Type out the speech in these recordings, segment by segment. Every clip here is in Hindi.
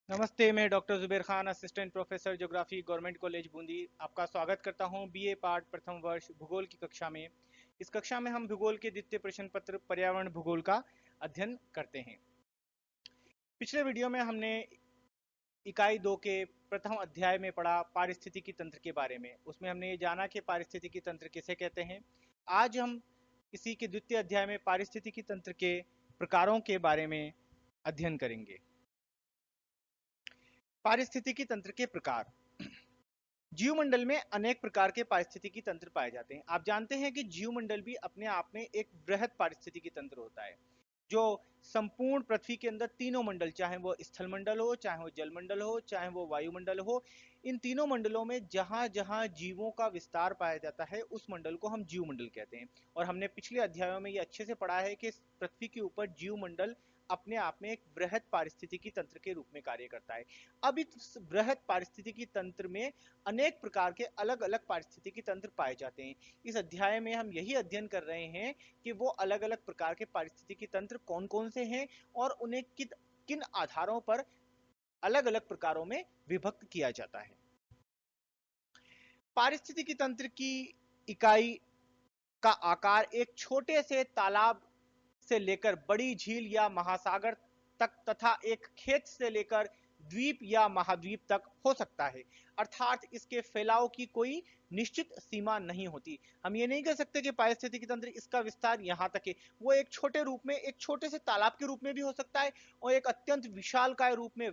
नमस्ते, मैं doctor Zuber Khan, assistant professor geography, government college Bundi. आपका स्वागत करता हूं बीए पार्ट प्रथम वर्ष भूगोल की कक्षा में। इस कक्षा में हम भूगोल के द्वितीय प्रश्न पत्र पर्यावरण भूगोल का अध्ययन करते हैं। पिछले वीडियो में हमने इकाई 2 के प्रथम अध्याय में पढ़ा पारिस्थितिकी तंत्र के बारे में। उसमें हमने ये जाना कि पारिस्थितिकी तंत्र किसे कहते हैं। आज हम इसी के द्वितीय अध्याय में पारिस्थितिकी तंत्र के प्रकारों के बारे में अध्ययन करेंगे। पारिस्थितिकी तंत्र के प्रकार। जीवमंडल में अनेक प्रकार के पारिस्थितिकी तंत्र पाए जाते हैं। आप जानते हैं कि जीवमंडल भी अपने आप में एक वृहद पारिस्थितिकी तंत्र होता है, जो संपूर्ण पृथ्वी के अंदर तीनों मंडल, चाहे वो स्थल मंडल हो, चाहे वो जल मंडल हो, चाहे वो वायुमंडल हो, इन तीनों मंडलों में जहां जहां जीवों का विस्तार पाया जाता है उस मंडल को हम जीवमंडल कहते हैं। और हमने पिछले अध्यायों में ये अच्छे से पढ़ा है कि पृथ्वी के ऊपर जीवमंडल अपने आप में एक वृहद पारिस्थितिकी तंत्र के रूप में कार्य करता है। अब इस वृहद पारिस्थितिकी तंत्र में अनेक प्रकार के अलग अलग पारिस्थितिकी तंत्र पाए जाते हैं। इस अध्याय में हम यही अध्ययन कर रहे हैं कि वो अलग अलग प्रकार के पारिस्थितिकी तंत्र कौन कौन से हैं और उन्हें किन आधारों पर अलग अलग प्रकारों में विभक्त किया जाता है। पारिस्थितिकी तंत्र की इकाई का आकार एक छोटे से तालाब से लेकर बड़ी झील या महासागर तक तथा एक खेत से लेकर द्वीप या महाद्वीप तक हो सकता है। अर्थात इसके फैलाव की कोई निश्चित सीमा नहीं होती। हम ये नहीं कह सकते कि पारिस्थितिकी तंत्र इसका विस्तार यहाँ तक है। वो एक छोटे रूप में, एक छोटे से तालाब के रूप में भी हो सकता है और एक अत्यंत विशालकाय रूप में,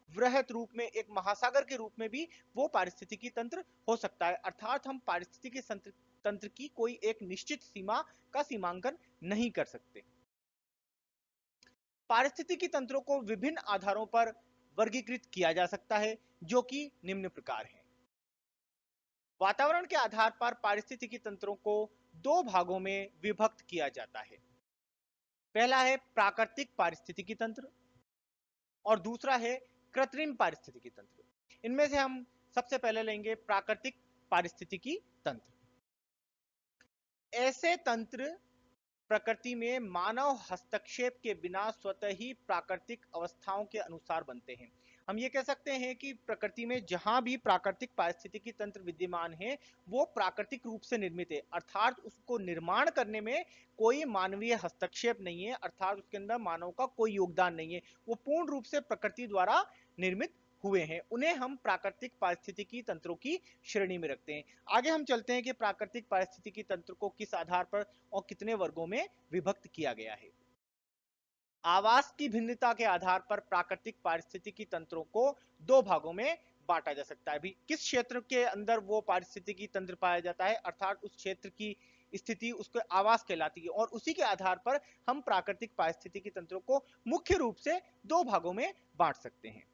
वृहद रूप में, एक महासागर के रूप में भी वो पारिस्थितिकी तंत्र हो सकता है। अर्थात हम पारिस्थितिकी तंत्र की कोई एक निश्चित सीमा का सीमांकन नहीं कर सकते। पारिस्थितिकी तंत्रों को विभिन्न आधारों पर वर्गीकृत किया जा सकता है, जो कि निम्न प्रकार है। वातावरण के आधार पर पारिस्थितिकी तंत्रों को दो भागों में विभक्त किया जाता है। पहला है प्राकृतिक पारिस्थितिकी तंत्र और दूसरा है कृत्रिम पारिस्थितिकी तंत्र। इनमें से हम सबसे पहले लेंगे प्राकृतिक पारिस्थितिकी तंत्र। ऐसे तंत्र प्रकृति में मानव हस्तक्षेप के बिना स्वतः ही प्राकृतिक अवस्थाओं के अनुसार बनते हैं। हम ये कह सकते हैं कि प्रकृति में जहां भी प्राकृतिक पारिस्थितिकी तंत्र विद्यमान है वो प्राकृतिक रूप से निर्मित है, अर्थात उसको निर्माण करने में कोई मानवीय हस्तक्षेप नहीं है, अर्थात उसके अंदर मानव का कोई योगदान नहीं है। वो पूर्ण रूप से प्रकृति द्वारा निर्मित हुए हैं। उन्हें हम प्राकृतिक पारिस्थितिकी तंत्रों की श्रेणी में रखते हैं। आगे हम चलते हैं कि प्राकृतिक पारिस्थितिकी तंत्र को किस आधार पर और कितने वर्गों में विभक्त किया गया है। आवास की भिन्नता के आधार पर प्राकृतिक पारिस्थितिकी तंत्रों को दो भागों में बांटा जा सकता है। भी किस क्षेत्र के अंदर वो पारिस्थितिकी तंत्र पाया जाता है, अर्थात उस क्षेत्र की स्थिति उसको आवास कहलाती है और उसी के आधार पर हम प्राकृतिक पारिस्थितिकी तंत्रों को मुख्य रूप से दो भागों में बांट सकते हैं।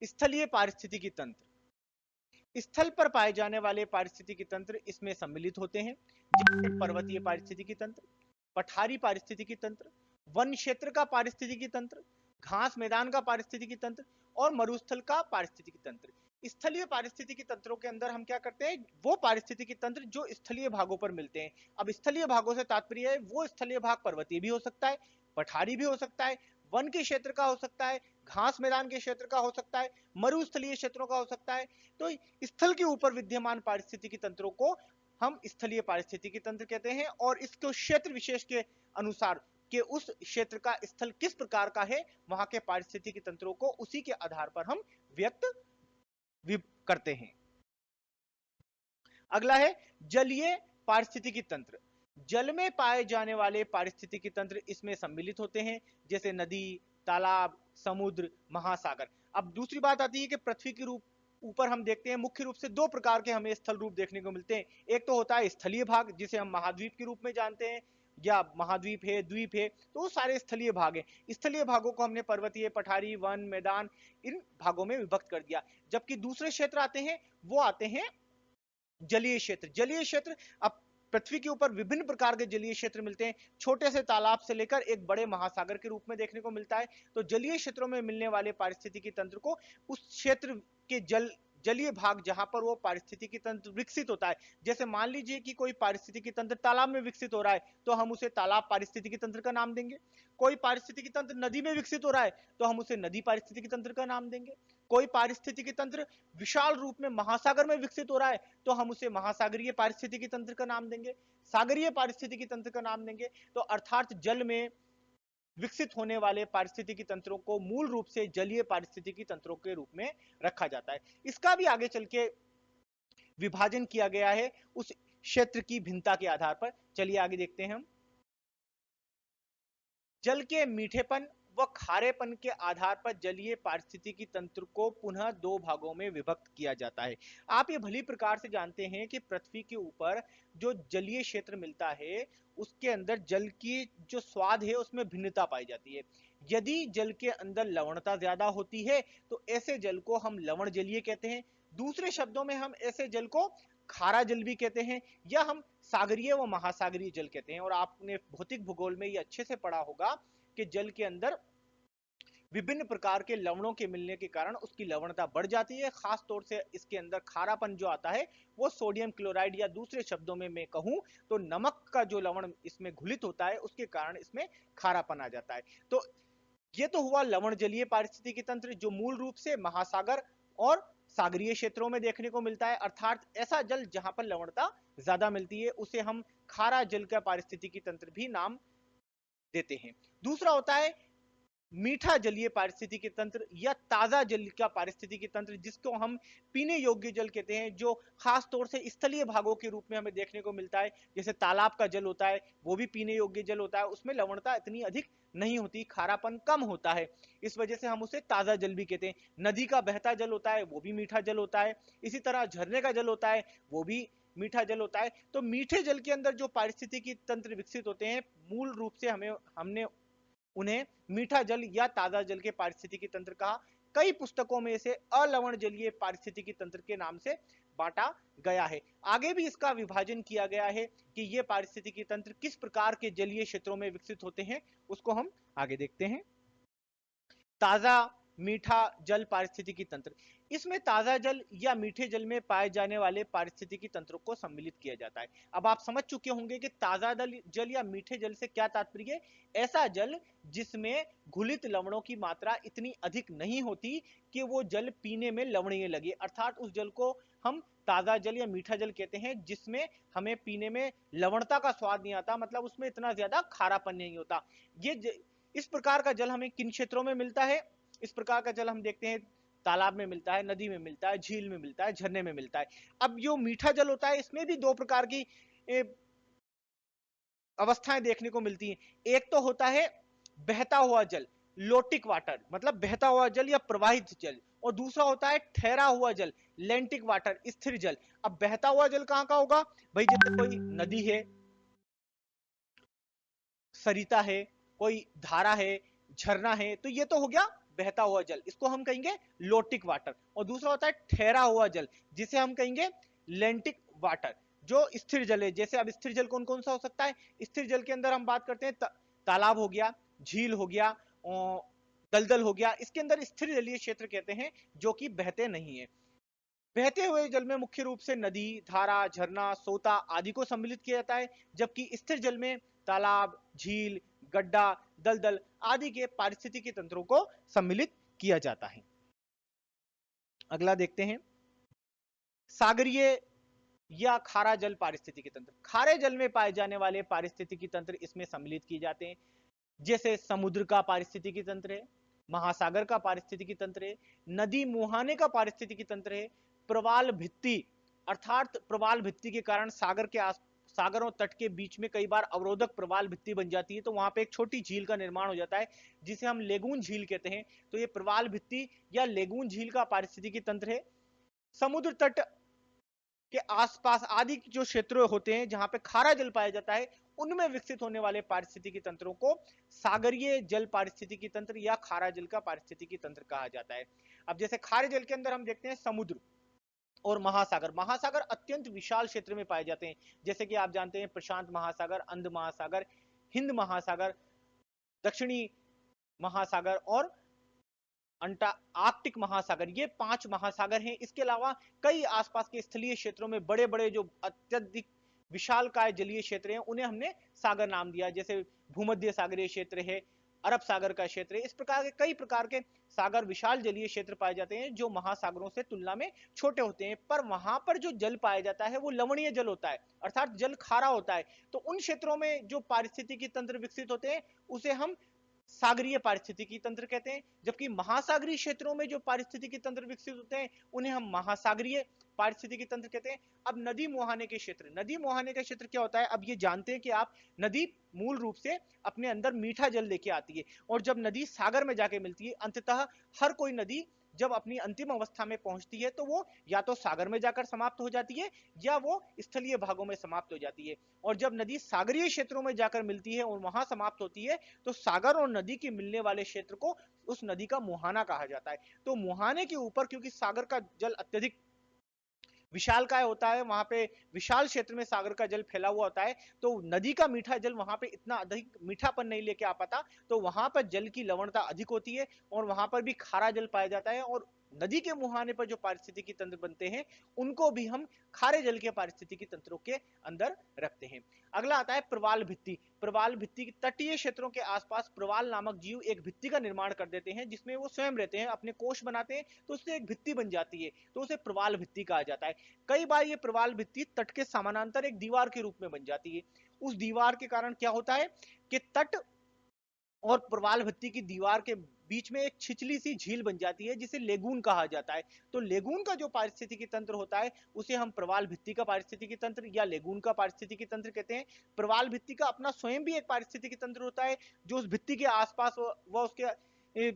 स्थलीय पारिस्थितिकी तंत्र। स्थल पर पाए जाने वाले पारिस्थितिकी तंत्र इसमें सम्मिलित होते हैं, जैसे पर्वतीय पारिस्थितिकी तंत्र, पठारी पारिस्थितिकी तंत्र, वन क्षेत्र का पारिस्थितिकी तंत्र, घास मैदान का पारिस्थितिकी तंत्र और मरुस्थल का पारिस्थितिकी तंत्र। स्थलीय पारिस्थितिकी तंत्रों के अंदर हम क्या करते हैं, वो पारिस्थितिकी तंत्र जो स्थलीय भागों पर मिलते हैं। अब स्थलीय भागों से तात्पर्य है वो स्थलीय भाग पर्वतीय भी हो सकता है, पठारी भी हो सकता है, वन के क्षेत्र का हो सकता है, घास मैदान के क्षेत्र का हो सकता है, मरुस्थलीय क्षेत्रों का हो सकता है। तो स्थल के ऊपर विद्यमान पारिस्थितिकी तंत्रों को हम स्थलीय पारिस्थितिकी तंत्र कहते हैं और इसको क्षेत्र विशेष के अनुसार कि उस क्षेत्र का स्थल किस प्रकार का है, वहां के पारिस्थितिकी तंत्रों को उसी के आधार पर हम व्यक्त करते हैं। अगला है जलीय पारिस्थितिकी तंत्र। जल में पाए जाने वाले पारिस्थितिकी तंत्र इसमें सम्मिलित होते हैं, जैसे नदी, तालाब, समुद्र, महासागर। अब दूसरी बात आती है कि पृथ्वी के रूप ऊपर हम देखते हैं मुख्य रूप से दो प्रकार के हमें स्थल रूप देखने को मिलते हैं। एक तो होता है स्थलीय भाग, जिसे हम महाद्वीप के रूप में जानते हैं, या महाद्वीप है, द्वीप है, तो वो सारे स्थलीय भाग हैं। स्थलीय भागों को हमने पर्वतीय, पठारी, वन, मैदान, इन भागों में विभक्त कर दिया। जबकि दूसरे क्षेत्र आते हैं, वो आते हैं जलीय क्षेत्र। जलीय क्षेत्र, अब पृथ्वी के ऊपर विभिन्न प्रकार के जलीय क्षेत्र मिलते हैं, छोटे से तालाब से लेकर एक बड़े महासागर के रूप में देखने को मिलता है। तो जलीय क्षेत्रों में मिलने वाले पारिस्थितिकी तंत्र को उस क्षेत्र के जल जलीय भाग जहां पर वो पारिस्थितिकी तंत्र विकसित होता है, जैसे मान लीजिए कि कोई पारिस्थितिकी तंत्र तालाब में विकसित हो रहा है तो हम उसे तालाब पारिस्थितिकी तंत्र का नाम देंगे। कोई पारिस्थितिकी तंत्र नदी में विकसित हो रहा है तो हम उसे नदी पारिस्थितिकी तंत्र का नाम देंगे। कोई पारिस्थितिकी तंत्र विशाल रूप में महासागर में विकसित हो रहा है तो हम उसे महासागरीय पारिस्थितिकी तंत्र का नाम देंगे, सागरीय पारिस्थितिकी तंत्र का नाम देंगे। तो अर्थात जल में विकसित होने वाले पारिस्थितिकी तंत्रों को मूल रूप से जलीय पारिस्थितिकी तंत्रों के रूप में रखा जाता है। इसका भी आगे चल के विभाजन किया गया है उस क्षेत्र की भिन्नता के आधार पर। चलिए आगे देखते हैं हम। जल के मीठेपन व खारेपन के आधार पर जलीय पारिस्थितिकी तंत्र को पुनः दो भागों में विभक्त किया जाता है। आप ये भली प्रकार से जानते हैं कि पृथ्वी के ऊपर जो जलीय क्षेत्र मिलता है उसके अंदर जल की जो स्वाद है उसमें भिन्नता पाई जाती है। यदि जल के अंदर लवणता ज्यादा होती है तो ऐसे जल को हम लवण जलीय कहते हैं। दूसरे शब्दों में हम ऐसे जल को खारा जल भी कहते हैं, या हम सागरीय व महासागरीय जल कहते हैं। और आपने भौतिक भूगोल में ये अच्छे से पढ़ा होगा कि जल के अंदर विभिन्न प्रकार के लवणों के मिलने के कारण उसकी लवणता बढ़ जाती है। खास तौर से इसके अंदर खारापन जो आता है वो सोडियम क्लोराइड, या दूसरे शब्दों में मैं कहूं तो नमक का जो लवण इसमें घुलित होता है उसके कारण इसमें खारापन आ जाता है। तो ये तो हुआ लवण जलीय पारिस्थितिकी तंत्र जो मूल रूप से महासागर और सागरीय क्षेत्रों में देखने को मिलता है। अर्थात ऐसा जल जहां पर लवणता ज्यादा मिलती है उसे हम खारा जल का पारिस्थितिकी तंत्र भी नाम देते हैं। दूसरा होता है मीठा जलीय पारिस्थितिकी तंत्र या ताजा जल का पारिस्थितिकी तंत्र, जिसको हम पीने योग्य जल कहते हैं, जो खास तौर से स्थलीय भागों के रूप में हमें देखने को मिलता है। जैसे तालाब का जल होता है वो भी पीने योग्य जल होता है, उसमें लवणता इतनी अधिक नहीं होती, खारापन कम होता है, इस वजह से हम उसे ताजा जल भी कहते हैं। नदी का बहता जल होता है वो भी मीठा जल होता है, इसी तरह झरने का जल होता है वो भी मीठा जल होता है। तो मीठे जल के अंदर जो पारिस्थितिकी तंत्र विकसित होते हैं मूल रूप से हमने उन्हें मीठा जल या ताजा जल के पारिस्थितिकी तंत्र कहा। कई पुस्तकों में इसे अलवण जलीय पारिस्थितिकी तंत्र के नाम से बांटा गया है। आगे भी इसका विभाजन किया गया है कि ये पारिस्थितिकी तंत्र किस प्रकार के जलीय क्षेत्रों में विकसित होते हैं, उसको हम आगे देखते हैं। ताजा मीठा जल पारिस्थितिकी तंत्र, इसमें ताजा जल या मीठे जल में पाए जाने वाले पारिस्थितिकी तंत्रों को सम्मिलित किया जाता है। अब आप समझ चुके होंगे कि ताजा जल या मीठे जल से क्या तात्पर्य है। ऐसा जल जिसमें घुलित लवणों की मात्रा इतनी अधिक नहीं होती कि वो जल पीने में लवणीय लगे, अर्थात उस जल को हम ताजा जल या मीठा जल कहते हैं जिसमें हमें पीने में लवणता का स्वाद नहीं आता, मतलब उसमें इतना ज्यादा खारापन नहीं होता। इस प्रकार का जल हमें किन क्षेत्रों में मिलता है। इस प्रकार का जल हम देखते हैं तालाब में मिलता है, नदी में मिलता है, झील में मिलता है, झरने में मिलता है। अब जो मीठा जल होता है इसमें भी दो प्रकार की अवस्थाएं देखने को मिलती हैं। एक तो होता है बहता हुआ जल, लोटिक वाटर, मतलब बहता हुआ जल या प्रवाहित जल, और दूसरा होता है ठहरा हुआ जल, लेंटिक वाटर, स्थिर जल। अब बहता हुआ जल कहां का होगा भाई, जैसे कोई नदी है, सरिता है, कोई धारा है, झरना है, तो ये तो हो गया बहता हुआ जल, इसको हम कहेंगे लोटिक वाटर। और दूसरा होता है ठहरा हुआ जल जिसे हम कहेंगे लेंटिक वाटर, जो स्थिर जल है। जैसे अब स्थिर जल कौन कौन सा हो सकता है। स्थिर जल के अंदर हम बात करते हैं तालाब हो गया, झील हो गया, दलदल हो गया, इसके अंदर स्थिर जलीय क्षेत्र कहते हैं जो कि बहते नहीं है। बहते हुए जल में मुख्य रूप से नदी, धारा, झरना, सोता आदि को सम्मिलित किया जाता है, जबकि स्थिर जल में तालाब, झील, गड्ढा, दलदल आदि के पारिस्थितिकी तंत्रों को सम्मिलित किया जाता है। अगला देखते हैं सागरीय या खारा जल पारिस्थितिकी तंत्र। खारे जल में पाए जाने वाले पारिस्थितिकी तंत्र इसमें सम्मिलित किए जाते हैं, जैसे समुद्र का पारिस्थितिकी तंत्र है, महासागर का पारिस्थितिकी तंत्र है, नदी मुहाने का पारिस्थितिकी तंत्र है, प्रवाल भित्ति, अर्थात प्रवाल भित्ति के कारण सागरों तट के बीच में कई बार अवरोधक प्रवाल भित्ति बन जाती है, तो वहां पे एक छोटी झील का निर्माण हो जाता है जिसे हम लेगून झील कहते हैं। तो ये प्रवाल भित्ति या लेगून झील का पारिस्थितिकी तंत्र है। समुद्र तट के आसपास आदि जो क्षेत्र होते हैं जहां पे खारा जल पाया जाता है उनमें विकसित होने वाले पारिस्थितिकी तंत्रों को सागरीय जल पारिस्थितिकी तंत्र या खारा जल का पारिस्थितिकी तंत्र कहा जाता है। अब जैसे खारे जल के अंदर हम देखते हैं समुद्र और महासागर। महासागर अत्यंत विशाल क्षेत्र में पाए जाते हैं, जैसे कि आप जानते हैं प्रशांत महासागर, अंध महासागर, हिंद महासागर, दक्षिणी महासागर और आर्कटिक महासागर, ये 5 महासागर हैं। इसके अलावा कई आसपास के स्थलीय क्षेत्रों में बड़े बड़े जो अत्यधिक विशालकाय जलीय क्षेत्र हैं उन्हें हमने सागर नाम दिया, जैसे भूमध्य सागरीय क्षेत्र है, अरब सागर का क्षेत्र है। इस प्रकार के कई प्रकार के सागर विशाल जलीय क्षेत्र पाए जाते हैं जो महासागरों से तुलना में छोटे होते हैं, पर वहां पर जो जल पाया जाता है वो लवणीय जल होता है, अर्थात जल खारा होता है। तो उन क्षेत्रों में जो पारिस्थितिकी तंत्र विकसित होते हैं उसे हम सागरीय पारिस्थितिकी तंत्र कहते हैं, जबकि महासागरीय क्षेत्रों में जो पारिस्थितिकी तंत्र विकसित होते हैं उन्हें हम महासागरीय पारिस्थितिकी तंत्र कहते हैं। अब नदी मुहाने के क्षेत्र, नदी मुहाने का क्षेत्र क्या होता है? अब ये जानते हैं कि आप, नदी मूल रूप से अपने अंदर मीठा जल लेके आती है, और जब नदी सागर में जाके मिलती है, अंततः हर कोई नदी जब अपनी अंतिम अवस्था में पहुंचती है तो वो या तो सागर में जाकर समाप्त हो जाती है या वो स्थलीय भागों में समाप्त हो जाती है। और जब नदी सागरीय क्षेत्रों में जाकर मिलती है और वहां समाप्त होती है तो सागर और नदी के मिलने वाले क्षेत्र को उस नदी का मुहाना कहा जाता है। तो मुहाने के ऊपर, क्योंकि सागर का जल अत्यधिक विशालकाय होता है, वहां पे विशाल क्षेत्र में सागर का जल फैला हुआ होता है, तो नदी का मीठा जल वहां पे इतना अधिक मीठापन नहीं लेके आ पाता, तो वहां पर जल की लवणता अधिक होती है और वहां पर भी खारा जल पाया जाता है। और नदी के मुहाने पर जो पारिस्थितिकी तंत्र बनते हैं उनको भी हम खारे जल के पारिस्थितिकी तंत्रों के अंदर रखते हैं। अगला आता है प्रवाल भित्ति। प्रवाल भित्ति, तटीय क्षेत्रों के आसपास प्रवाल नामक जीव एक भित्ति का निर्माण कर देते हैं जिसमें वो स्वयं रहते हैं, अपने कोष बनाते हैं, तो उससे एक भित्ति बन जाती है, तो उसे प्रवाल भित्ति कहा जाता है। कई बार ये प्रवाल भित्ति तट के समानांतर एक दीवार के रूप में बन जाती है। उस दीवार के कारण क्या होता है कि तट और प्रवाल भित्ति की दीवार के बीच में एक छिछली सी झील बन जाती है जिसे लेगून कहा जाता है। तो लेगून का जो पारिस्थितिकी तंत्र होता है उसे हम प्रवाल भित्ति का पारिस्थितिकी तंत्र या लेगून का पारिस्थितिकी तंत्र कहते हैं। प्रवाल भित्ति का अपना स्वयं भी एक पारिस्थितिकी तंत्र होता है जो उस भित्ति के आसपास व उसके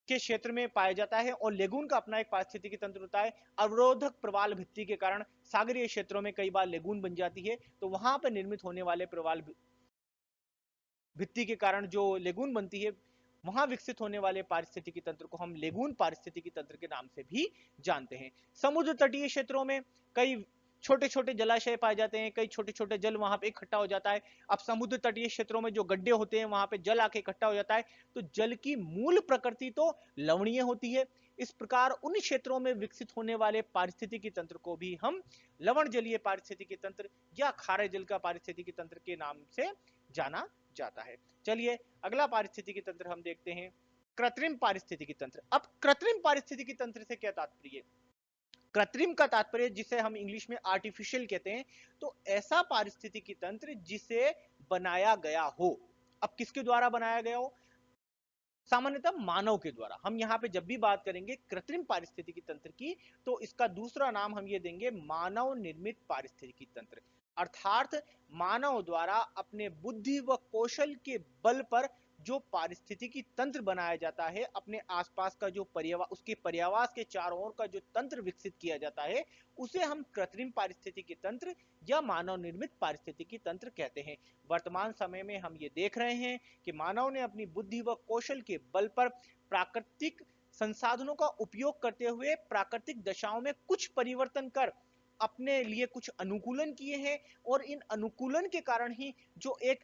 के क्षेत्र में पाया जाता है, और लेगून का अपना एक पारिस्थितिकी तंत्र होता है। अवरोधक प्रवाल भित्ति के कारण सागरीय क्षेत्रों में कई बार लेगून बन जाती है, तो वहां पर निर्मित होने वाले प्रवाल भित्ति के कारण जो लेगून बनती है, वहां विकसित होने वाले पारिस्थितिकी तंत्र को हम लेगून पारिस्थितिकी तंत्र के नाम से भी जानते हैं। समुद्र तटीय क्षेत्रों में कई छोटे छोटे जलाशय पाए जाते हैं, कई छोटे छोटे जल वहां पे इकट्ठा हो जाता है। अब समुद्र तटीय क्षेत्रों में जो गड्ढे होते हैं वहां पे जल आके इकट्ठा हो जाता है, तो जल की मूल प्रकृति तो लवणीय होती है। इस प्रकार उन क्षेत्रों में विकसित होने वाले पारिस्थितिकी तंत्र को भी हम लवण जलीय पारिस्थितिकी तंत्र या खारे जल का पारिस्थितिकी तंत्र के नाम से जाना जाता है। चलिए अगला पारिस्थितिकी तंत्र हम देखते हैं, कृत्रिम पारिस्थितिकी तंत्र। अब कृत्रिम पारिस्थितिकी तंत्र से क्या तात्पर्य? कृत्रिम का तात्पर्य जिसे हम इंग्लिश में आर्टिफिशियल कहते हैं, तो ऐसा पारिस्थितिकी तंत्र जिसे बनाया गया हो। अब किसके द्वारा बनाया गया हो? सामान्यतः मानव के द्वारा। हम यहाँ पे जब भी बात करेंगे कृत्रिम पारिस्थितिकी तंत्र की, तो इसका दूसरा नाम हम ये देंगे मानव निर्मित पारिस्थितिकी तंत्र। अर्थात मानव द्वारा अपने बुद्धि व कौशल के बल पर जो पारिस्थितिकी तंत्र बनाया जाता है, अपने आसपास का जो उसके पर्यावास के चारों ओर का जो तंत्र विकसित किया जाता है, उसे हम कृत्रिम पारिस्थितिकी तंत्र या मानव निर्मित पारिस्थितिकी तंत्र कहते हैं। वर्तमान समय में हम ये देख रहे हैं कि मानव ने अपनी बुद्धि व कौशल के बल पर प्राकृतिक संसाधनों का उपयोग करते हुए प्राकृतिक दशाओं में कुछ परिवर्तन कर अपने लिए कुछ अनुकूलन किए हैं, और इन अनुकूलन के कारण ही जो एक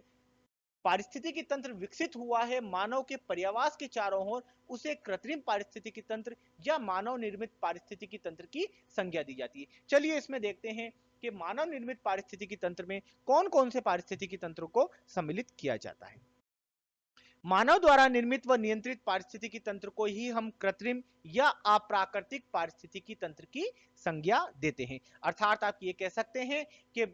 पारिस्थितिकी तंत्र विकसित हुआ है मानव के पर्यावास के चारों ओर, उसे कृत्रिम पारिस्थितिकी तंत्र या मानव निर्मित पारिस्थितिकी तंत्र की संज्ञा दी जाती है। चलिए इसमें देखते हैं कि मानव निर्मित पारिस्थितिकी तंत्र में कौन कौन से पारिस्थितिकी तंत्रों को सम्मिलित किया जाता है। मानव द्वारा निर्मित व नियंत्रित पारिस्थितिकी तंत्र को ही हम कृत्रिम या अप्राकृतिक पारिस्थितिकी तंत्र की संज्ञा देते हैं। अर्थात आप ये कह सकते हैं कि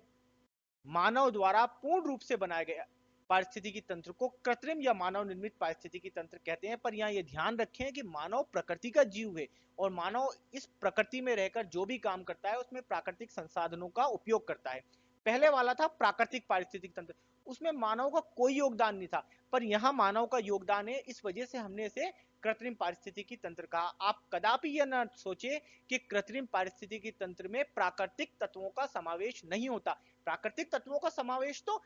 मानव द्वारा पूर्ण रूप से बनाया गया पारिस्थितिकी तंत्र को कृत्रिम या मानव निर्मित पारिस्थितिकी तंत्र कहते हैं। पर यहाँ ये ध्यान रखें कि मानव प्रकृति का जीव है, और मानव इस प्रकृति में रहकर जो भी काम करता है उसमें प्राकृतिक संसाधनों का उपयोग करता है। पहले वाला था प्राकृतिक पारिस्थितिक तंत्र, उसमें मानव का कोई योगदान नहीं था, पर यहाँ मानव का योगदान है, इस वजह से हमने इसे कृत्रिम पारिस्थितिकी तंत्र कहा। आप कदापि यह न सोचे कि कृत्रिम पारिस्थितिकी तंत्र में प्राकृतिक तत्वों का समावेश नहीं होता। प्राकृतिक तत्वों का समावेश तो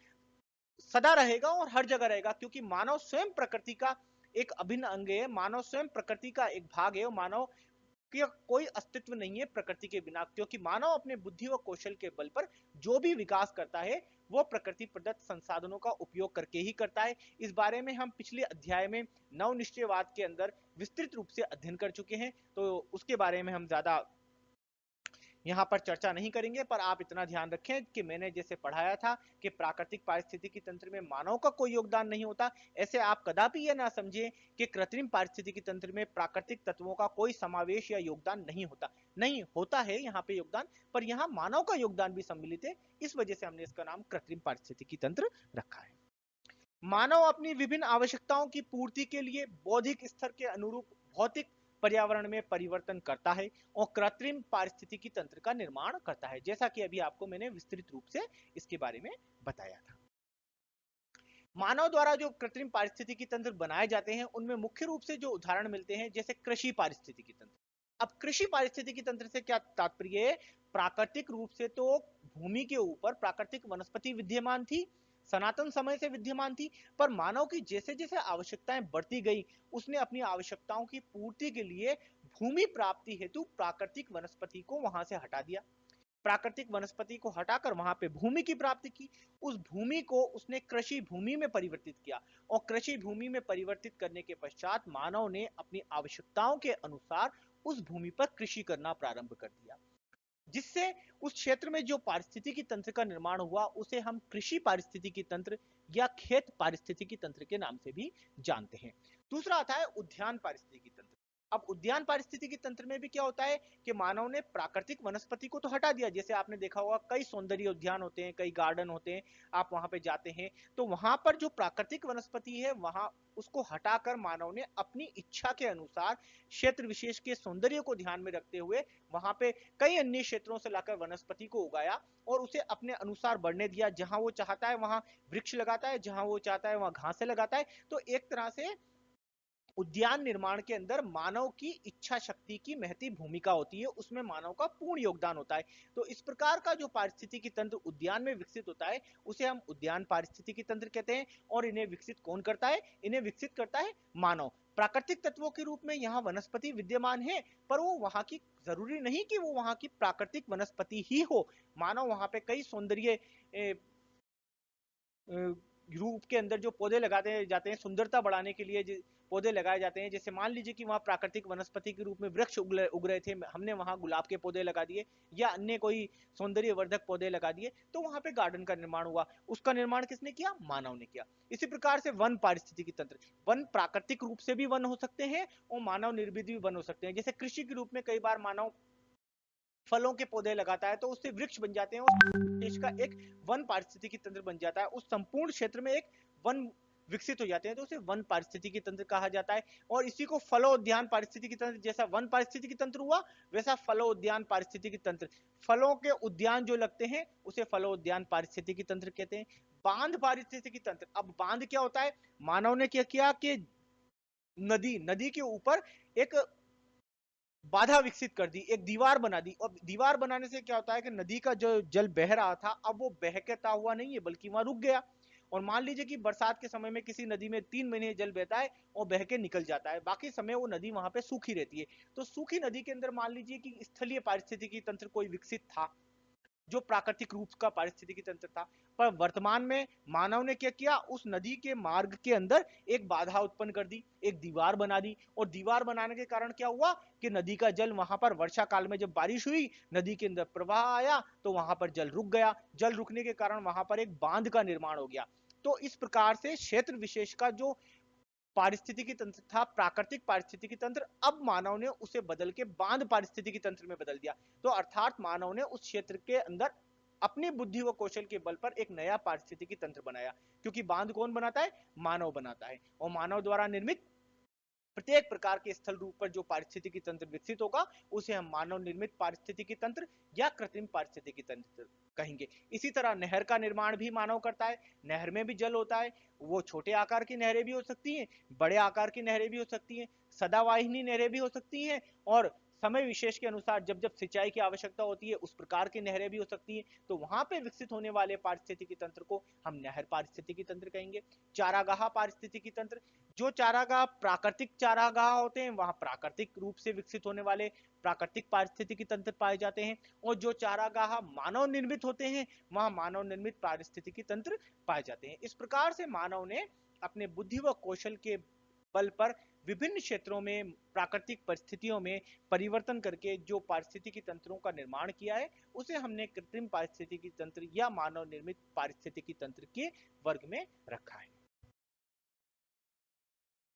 सदा रहेगा और हर जगह रहेगा, क्योंकि मानव स्वयं प्रकृति का एक अभिन्न अंग है, मानव स्वयं प्रकृति का एक भाग है, और मानव का कोई अस्तित्व नहीं है प्रकृति के बिना, क्योंकि मानव अपने बुद्धि व कौशल के बल पर जो भी विकास करता है वो प्रकृति प्रदत्त संसाधनों का उपयोग करके ही करता है। इस बारे में हम पिछले अध्याय में नवनिश्चयवाद के अंदर विस्तृत रूप से अध्ययन कर चुके हैं, तो उसके बारे में हम ज्यादा यहाँ पर चर्चा नहीं करेंगे। पर आप इतना ध्यान रखें कि मैंने जैसे पढ़ाया था कि प्राकृतिक पारिस्थितिकी तंत्र में मानव का कोई योगदान नहीं होता, ऐसे आप कदापि यह ना समझें कि कृत्रिम पारिस्थितिकी तंत्र में प्राकृतिक तत्वों का कोई समावेश या योगदान नहीं होता। नहीं होता है यहाँ पे योगदान, पर यहाँ मानव का योगदान भी सम्मिलित है, इस वजह से हमने इसका नाम कृत्रिम पारिस्थितिकी तंत्र रखा है। मानव अपनी विभिन्न आवश्यकताओं की पूर्ति के लिए बौद्धिक स्तर के अनुरूप भौतिक पर्यावरण में परिवर्तन करता है और कृत्रिम पारिस्थितिकी तंत्र का निर्माण करता है, जैसा कि अभी आपको मैंने विस्तृत रूप से इसके बारे में बताया था। मानव द्वारा जो कृत्रिम पारिस्थितिकी तंत्र बनाए जाते हैं उनमें मुख्य रूप से जो उदाहरण मिलते हैं जैसे कृषि पारिस्थितिकी तंत्र। अब कृषि पारिस्थितिकी तंत्र से क्या तात्पर्य है? प्राकृतिक रूप से तो भूमि के ऊपर प्राकृतिक वनस्पति विद्यमान थी, सनातन समय से विद्यमान थी, पर मानव की जैसे जैसे आवश्यकताएं बढ़ती गई उसने अपनी आवश्यकताओं की पूर्ति के लिए भूमि प्राप्ति हेतु प्राकृतिक वनस्पति को वहां से हटा दिया। प्राकृतिक वनस्पति को हटाकर वहां पे भूमि की प्राप्ति की। उस भूमि को उसने कृषि भूमि में परिवर्तित किया और कृषि भूमि में परिवर्तित करने के पश्चात मानव ने अपनी आवश्यकताओं के अनुसार उस भूमि पर कृषि करना प्रारंभ कर दिया, जिससे उस क्षेत्र में जो पारिस्थितिकी तंत्र का निर्माण हुआ उसे हम कृषि पारिस्थितिकी तंत्र या खेत पारिस्थितिकी तंत्र के नाम से भी जानते हैं। दूसरा आता है उद्यान पारिस्थितिकी तंत्र। अब उद्यान पारिस्थितिकी तंत्र में भी क्या होता है कि मानव ने प्राकृतिक वनस्पति को तो हटा दिया, जैसे आपने देखा होगा कई सौंदर्य उद्यान होते हैं, कई गार्डन होते हैं, आप वहां पे जाते हैं तो वहां पर जो प्राकृतिक वनस्पति है वहां उसको हटाकर मानव ने अपनी इच्छा के अनुसार क्षेत्र विशेष के सौंदर्य को ध्यान में रखते हुए वहां पे कई अन्य क्षेत्रों से लाकर वनस्पति को उगाया और उसे अपने अनुसार बढ़ने दिया। जहां वो चाहता है वहां वृक्ष लगाता है, जहां वो चाहता है वहां घासें लगाता है। तो एक तरह से उद्यान निर्माण के अंदर मानव की इच्छा शक्ति की महती भूमिका होती है, उसमें मानव का पूर्ण योगदान होता है। तो इस प्रकार का जो पारिस्थितिकी तंत्र उद्यान में विकसित होता है उसे हम उद्यान पारिस्थितिकी तंत्र कहते हैं। और इन्हें विकसित कौन करता है? इन्हें विकसित करता है मानव। प्राकृतिक तत्वों के रूप में यहाँ वनस्पति विद्यमान है, पर वो वहां की जरूरी नहीं कि वो वहां की प्राकृतिक वनस्पति ही हो। मानव वहां पे कई सौंदर्य रूप के अंदर जो पौधे लगाते जाते हैं सुंदरता बढ़ाने के लिए पौधे लगाए जाते हैं, जैसे मान लीजिए कि वहाँ प्राकृतिक वनस्पति के रूप में वृक्ष उग रहे थे, हमने वहाँ गुलाब के पौधे लगा दिए या अन्य कोई सौंदर्य वर्धक पौधे लगा दिए, तो वहाँ पे गार्डन का निर्माण हुआ। उसका निर्माण किसने किया? मानव ने किया। इसी प्रकार से वन पारिस्थितिकी तंत्र, वन प्राकृतिक रूप से भी वन हो सकते हैं और मानव निर्मित भी वन हो सकते हैं। जैसे कृषि के रूप में कई बार मानव फलों के पौधे लगाता है तो उससे वृक्ष बन जाते हैं, उस देश का एक वन पारिस्थितिकी तंत्र बन जाता है, उस संपूर्ण क्षेत्र में एक वन विकसित हो जाते हैं तो उसे वन पारिस्थितिकी तंत्र कहा जाता है। और इसी को फलोद्यान पारिस्थितिकी तंत्र, जैसा वन पारिस्थितिकी तंत्र हुआ वैसा फलोद्यान पारिस्थितिकी तंत्र, फलों के उद्यान जो लगते हैं उसे फलोद्यान पारिस्थितिकी तंत्र कहते हैं। बांध पारिस्थितिकी तंत्र, अब बांध क्या होता है? मानव ने क्या किया कि नदी नदी के ऊपर एक बाधा विकसित कर दी, एक दीवार बना दी। और दीवार बनाने से क्या होता है कि नदी का जो जल बह रहा था अब वो बहता हुआ नहीं है बल्कि वहां रुक गया। और मान लीजिए कि बरसात के समय में किसी नदी में 3 महीने जल बहता है और बह के निकल जाता है, बाकी समय वो नदी वहां पे सूखी रहती है। तो सूखी नदी के अंदर मान लीजिए कि स्थलीय पारिस्थितिकी तंत्र कोई विकसित था जो प्राकृतिक रूप का पारिस्थितिकी तंत्र था, पर वर्तमान में मानव ने क्या किया? उस नदी के मार्ग के अंदर एक बाधा उत्पन्न कर दी, एक दीवार बना दी। और दीवार बनाने के कारण क्या हुआ कि नदी का जल वहां पर वर्षा काल में जब बारिश हुई नदी के अंदर प्रवाह आया तो वहां पर जल रुक गया। जल रुकने के कारण वहां पर एक बांध का निर्माण हो गया। तो इस प्रकार से क्षेत्र विशेष का जो पारिस्थितिकी तंत्र था, प्राकृतिक पारिस्थितिकी तंत्र, अब मानव ने उसे बदल के बांध पारिस्थितिकी तंत्र में बदल दिया। तो अर्थात मानव ने उस क्षेत्र के अंदर अपनी बुद्धि व कौशल के बल पर एक नया पारिस्थितिकी तंत्र बनाया, क्योंकि बांध कौन बनाता है? मानव बनाता है। और मानव द्वारा निर्मित प्रत्येक प्रकार के स्थल रूप पर जो पारिस्थितिकी तंत्र विकसित होगा उसे हम मानव निर्मित पारिस्थितिकी तंत्र या कृत्रिम पारिस्थितिकी तंत्र कहेंगे। इसी तरह नहर का निर्माण भी मानव करता है। नहर में भी जल होता है, वो छोटे आकार की नहरें भी हो सकती हैं, बड़े आकार की नहरें भी हो सकती हैं, सदावाहिनी नहरें भी हो सकती हैं और समय विशेष के अनुसार जब जब सिंचाई की आवश्यकता होती है उस प्रकार की नहरें भी हो सकती है, तो वहां पे विकसित होने वाले पारिस्थितिकी तंत्र को हम नहर पारिस्थितिकी तंत्र कहेंगे। चारागाह पारिस्थितिकी तंत्र, जो चारागाह प्राकृतिक चारागाह होते हैं वहां प्राकृतिक रूप से विकसित होने वाले प्राकृतिक पारिस्थितिकी तंत्र पाए जाते हैं, और जो चारागाह मानव निर्मित होते हैं वहां मानव निर्मित पारिस्थितिकी तंत्र पाए जाते हैं। इस प्रकार से मानव ने अपने बुद्धि व कौशल के बल पर विभिन्न क्षेत्रों में प्राकृतिक परिस्थितियों में परिवर्तन करके जो पारिस्थितिकी तंत्रों का निर्माण किया है उसे हमने कृत्रिम पारिस्थितिकी तंत्र या मानव निर्मित पारिस्थितिकी तंत्र के वर्ग में रखा है।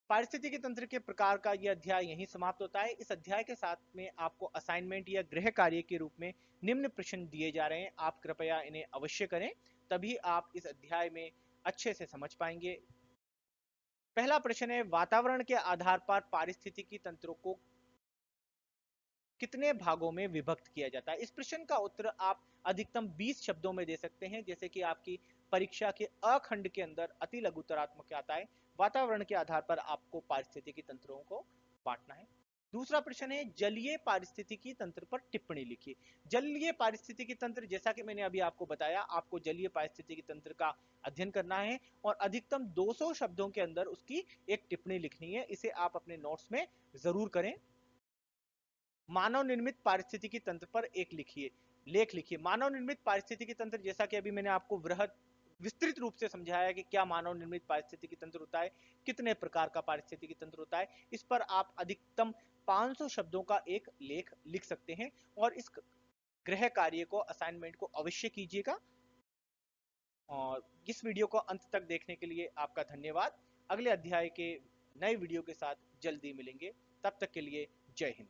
पारिस्थितिकी तंत्र के प्रकार का यह अध्याय यहीं समाप्त होता है। इस अध्याय के साथ में आपको असाइनमेंट या गृह कार्य के रूप में निम्न प्रश्न दिए जा रहे हैं, आप कृपया इन्हें अवश्य करें, तभी आप इस अध्याय में अच्छे से समझ पाएंगे। पहला प्रश्न है, वातावरण के आधार पर पारिस्थितिकी तंत्रों को कितने भागों में विभक्त किया जाता है। इस प्रश्न का उत्तर आप अधिकतम 20 शब्दों में दे सकते हैं, जैसे कि आपकी परीक्षा के अखंड के अंदर अति लघुतरात्मक आता है। वातावरण के आधार पर आपको पारिस्थितिकी तंत्रों को बांटना है। दूसरा प्रश्न है, जलीय पारिस्थितिकी तंत्र पर टिप्पणी लिखिए। जलीय पारिस्थितिकी तंत्र, जैसा कि मैंने अभी आपको बताया, आपको जलीय पारिस्थितिकी तंत्र का अध्ययन करना है और अधिकतम 200 शब्दों के अंदर उसकी एक टिप्पणी लिखनी है। इसे आप अपने नोट्स में जरूर करें। मानव निर्मित पारिस्थितिकी तंत्र पर एक लेख लिखिए। मानव निर्मित पारिस्थितिकी तंत्र, जैसा कि अभी मैंने आपको विस्तृत रूप से समझाया कि क्या मानव निर्मित पारिस्थितिकी तंत्र होता है, कितने प्रकार का पारिस्थितिकी तंत्र होता है, इस पर आप अधिकतम 500 शब्दों का एक लेख लिख सकते हैं और इस गृह कार्य को, असाइनमेंट को अवश्य कीजिएगा। और इस वीडियो को अंत तक देखने के लिए आपका धन्यवाद। अगले अध्याय के नए वीडियो के साथ जल्दी मिलेंगे, तब तक के लिए जय हिंद।